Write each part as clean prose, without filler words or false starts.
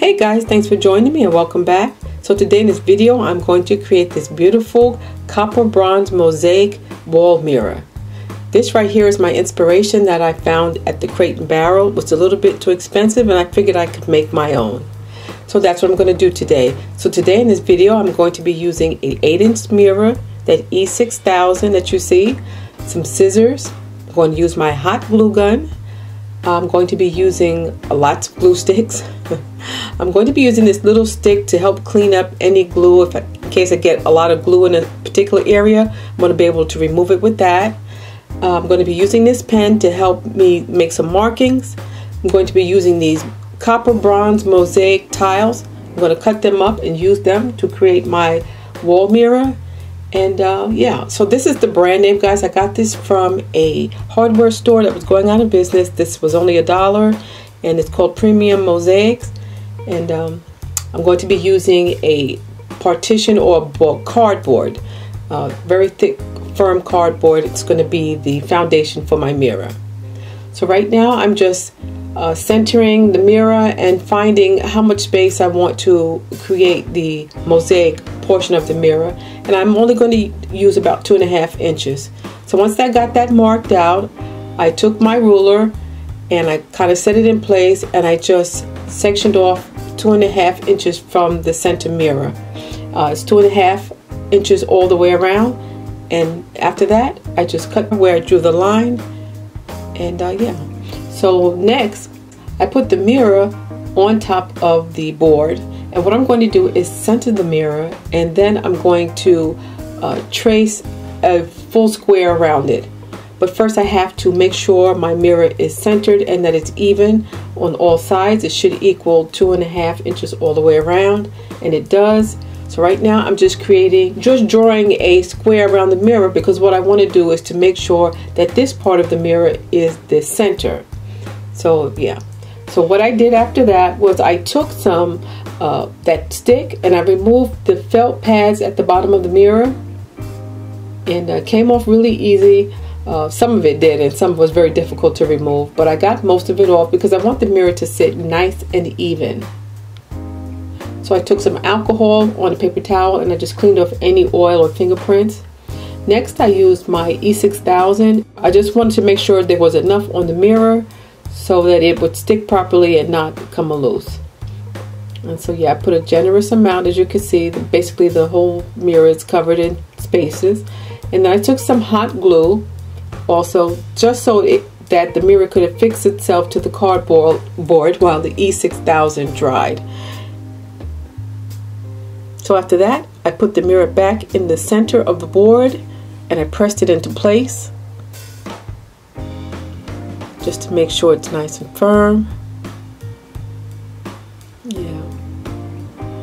Hey guys, thanks for joining me and welcome back. So today in this video I'm going to create this beautiful copper bronze mosaic wall mirror. This right here is my inspiration that I found at the Crate&Barrel. It was a little bit too expensive and I figured I could make my own. So that's what I'm going to do today. So today in this video I'm going to be using an 8-inch mirror, that E6000 that you see, some scissors. I'm going to use my hot glue gun. I'm going to be using lots of glue sticks. I'm going to be using this little stick to help clean up any glue. In case I get a lot of glue in a particular area, I'm going to be able to remove it with that. I'm going to be using this pen to help me make some markings. I'm going to be using these copper bronze mosaic tiles. I'm going to cut them up and use them to create my wall mirror. And yeah, so this is the brand name, guys. I got this from a hardware store that was going out of business. This was only $1 and it's called Premium Mosaics. And I'm going to be using a partition or cardboard, very thick, firm cardboard. It's going to be the foundation for my mirror. So right now I'm just centering the mirror and finding how much space I want to create the mosaic portion of the mirror, and I'm only going to use about 2.5 inches. So once I got that marked out, I took my ruler and I kind of set it in place, and I just sectioned off 2.5 inches from the center mirror. It's 2.5 inches all the way around, and after that I just cut where I drew the line. And yeah, so next I put the mirror on top of the board, and what I'm going to do is center the mirror, and then I'm going to trace a full square around it. But first I have to make sure my mirror is centered and that it's even on all sides. It should equal 2.5 inches all the way around, and it does. So right now I'm just drawing a square around the mirror, because what I want to do is to make sure that this part of the mirror is the center. So yeah, so what I did after that was I took some that stick and I removed the felt pads at the bottom of the mirror, and came off really easy. Some of it did, and some was very difficult to remove, but I got most of it off because I want the mirror to sit nice and even. So I took some alcohol on a paper towel and I just cleaned off any oil or fingerprints. Next I used my E6000. I just wanted to make sure there was enough on the mirror so that it would stick properly and not come loose. And so yeah, I put a generous amount. As you can see, basically the whole mirror is covered in spaces. And then I took some hot glue also, just so that the mirror could affix itself to the cardboard while the E6000 dried. So after that, I put the mirror back in the center of the board and I pressed it into place, just to make sure it's nice and firm. Yeah,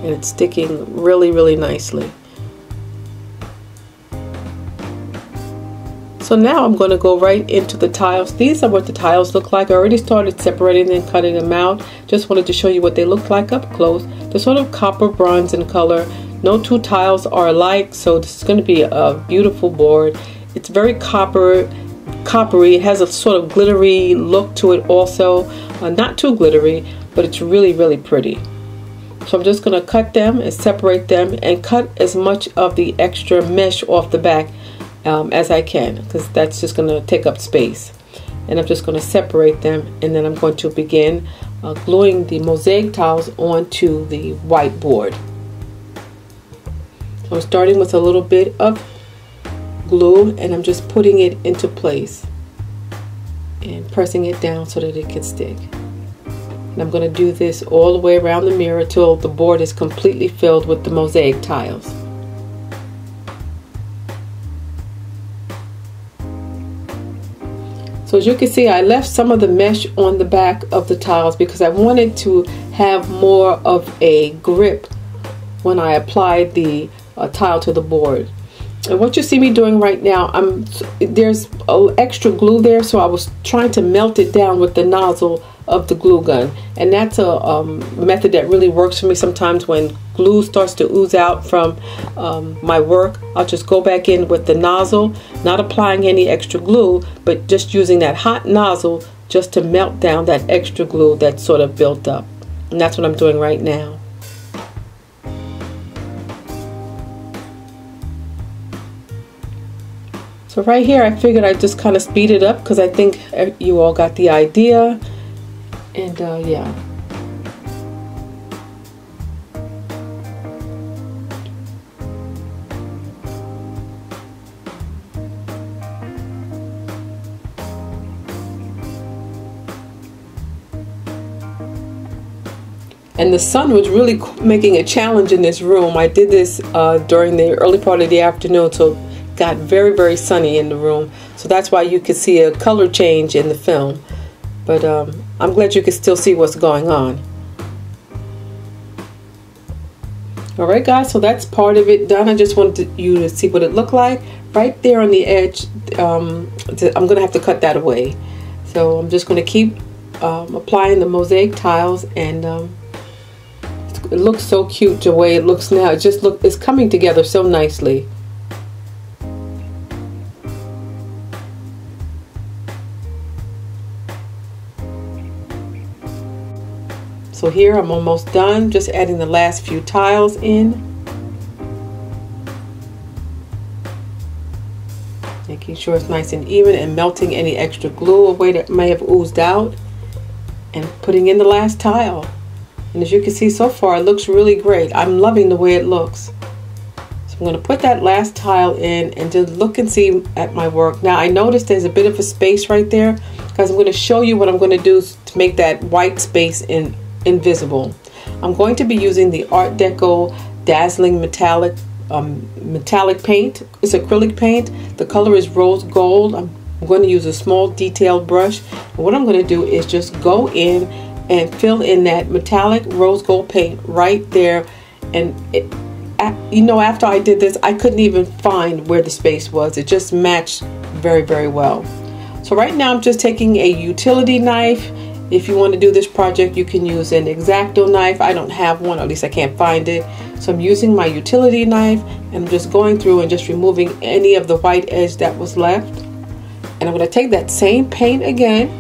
and it's sticking really, really nicely. So now I'm going to go right into the tiles. These are what the tiles look like. I already started separating them and cutting them out. Just wanted to show you what they look like up close. They're sort of copper bronze in color. No two tiles are alike, so this is going to be a beautiful board. It's very coppery. It has a sort of glittery look to it also. Not too glittery, but it's really, really pretty. So I'm just going to cut them and separate them and cut as much of the extra mesh off the back as I can, because that's just going to take up space. And I'm just going to separate them, and then I'm going to begin gluing the mosaic tiles onto the white board. So I'm starting with a little bit of glue and I'm just putting it into place and pressing it down so that it can stick. And I'm going to do this all the way around the mirror till the board is completely filled with the mosaic tiles. So as you can see, I left some of the mesh on the back of the tiles because I wanted to have more of a grip when I applied the tile to the board. And what you see me doing right now, there's extra glue there, so I was trying to melt it down with the nozzle of the glue gun, and that's a method that really works for me. Sometimes when glue starts to ooze out from my work, I'll just go back in with the nozzle, not applying any extra glue, but just using that hot nozzle just to melt down that extra glue that's sort of built up. And that's what I'm doing right now. So right here, I figured I'd just kind of speed it up because I think you all got the idea. And yeah. And the sun was really making a challenge in this room. I did this during the early part of the afternoon, so it got very, very sunny in the room. So that's why you could see a color change in the film. But I'm glad you can still see what's going on. Alright guys, so that's part of it done. I just wanted you to see what it looked like. Right there on the edge, I'm going to have to cut that away. So I'm just going to keep applying the mosaic tiles, and it looks so cute the way it looks now. It's coming together so nicely. So here I'm almost done, just adding the last few tiles in. Making sure it's nice and even and melting any extra glue away that may have oozed out. And putting in the last tile. And as you can see so far, it looks really great. I'm loving the way it looks. So I'm going to put that last tile in and just look and see at my work. Now I noticed there's a bit of a space right there, because I'm going to show you what I'm going to do to make that white space invisible. I'm going to be using the Art Deco Dazzling Metallic paint. It's acrylic paint. The color is rose gold. I'm going to use a small detailed brush. And what I'm going to do is just go in and fill in that metallic rose gold paint right there. And you know, after I did this, I couldn't even find where the space was. It just matched very, very well. So right now I'm just taking a utility knife. If you want to do this project, you can use an X-Acto knife. I don't have one, or at least I can't find it. So I'm using my utility knife, and I'm just going through and just removing any of the white edge that was left. And I'm going to take that same paint again.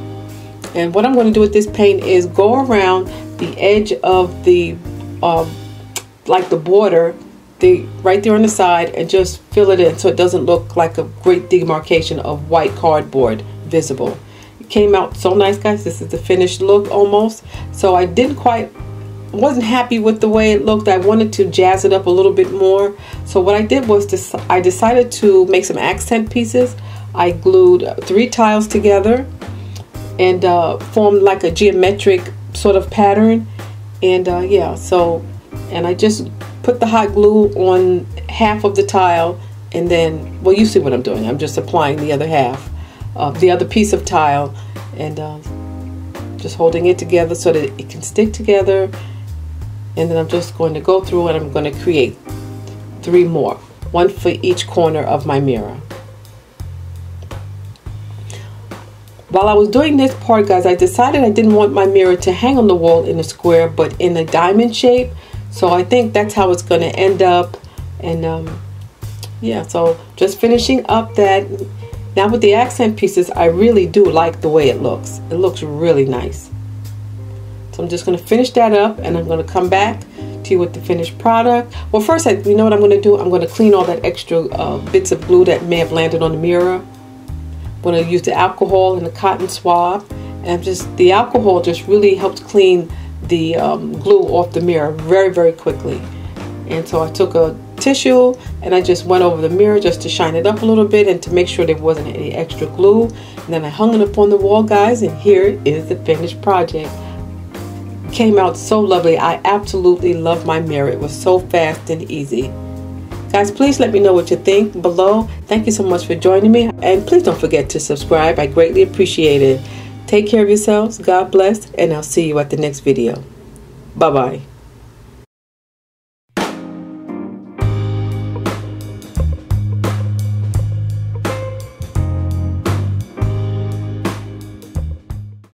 And what I'm going to do with this paint is go around the edge of the, like the border, right there on the side, and just fill it in so it doesn't look like a great demarcation of white cardboard visible. It came out so nice, guys. This is the finished look almost. So I wasn't happy with the way it looked. I wanted to jazz it up a little bit more. So what I did was I decided to make some accent pieces. I glued 3 tiles together and formed like a geometric sort of pattern. And yeah, so, and I just put the hot glue on half of the tile, and then, well, you see what I'm doing. I'm just applying the other half of the other piece of tile, and just holding it together so that it can stick together. And then I'm just going to go through and I'm going to create 3 more, 1 for each corner of my mirror. While I was doing this part, guys, I decided I didn't want my mirror to hang on the wall in a square, but in a diamond shape. So I think that's how it's going to end up. And yeah, so just finishing up that. Now with the accent pieces, I really do like the way it looks. It looks really nice. So I'm just going to finish that up, and I'm going to come back to you with the finished product. Well, first, you know what I'm going to do? I'm going to clean all that extra bits of glue that may have landed on the mirror. I'm going to use the alcohol and the cotton swab, and the alcohol just really helped clean the glue off the mirror very, very quickly. And so I took a tissue and I just went over the mirror just to shine it up a little bit and to make sure there wasn't any extra glue. And then I hung it up on the wall, guys, and here is the finished project. It came out so lovely. I absolutely love my mirror. It was so fast and easy. Guys, please let me know what you think below. Thank you so much for joining me, and please don't forget to subscribe. I greatly appreciate it. Take care of yourselves. God bless, and I'll see you at the next video. Bye-bye.